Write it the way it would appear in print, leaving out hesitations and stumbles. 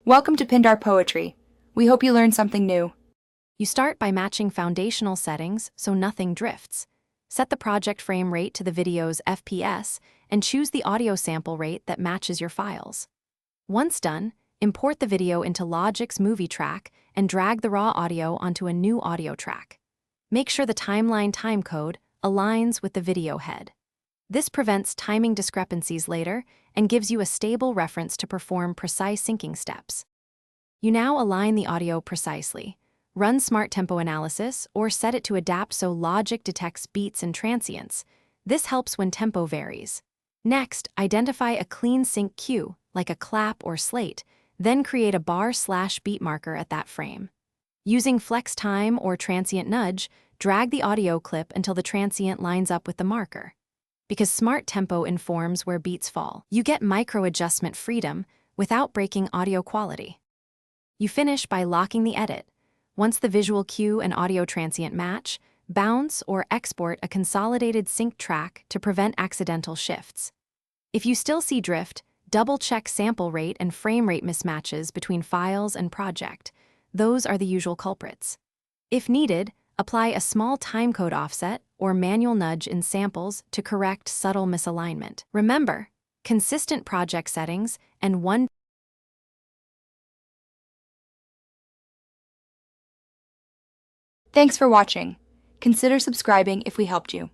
Welcome to Pindar Poetry. We hope you learned something new. You start by matching foundational settings so nothing drifts. Set the project frame rate to the video's FPS and choose the audio sample rate that matches your files. Once done, import the video into Logic's movie track and drag the raw audio onto a new audio track. Make sure the timeline timecode aligns with the video head. This prevents timing discrepancies later and gives you a stable reference to perform precise syncing steps. You now align the audio precisely. Run smart tempo analysis or set it to adapt so Logic detects beats and transients. This helps when tempo varies. Next, identify a clean sync cue, like a clap or slate, then create a bar/beat marker at that frame. Using flex time or transient nudge, drag the audio clip until the transient lines up with the marker. Because smart tempo informs where beats fall, you get micro-adjustment freedom without breaking audio quality. You finish by locking the edit. Once the visual cue and audio transient match, bounce or export a consolidated sync track to prevent accidental shifts. If you still see drift, double-check sample rate and frame rate mismatches between files and project. Those are the usual culprits. If needed, apply a small timecode offset or manual nudge in samples to correct subtle misalignment. Remember, consistent project settings and one. Thanks for watching. Consider subscribing if we helped you.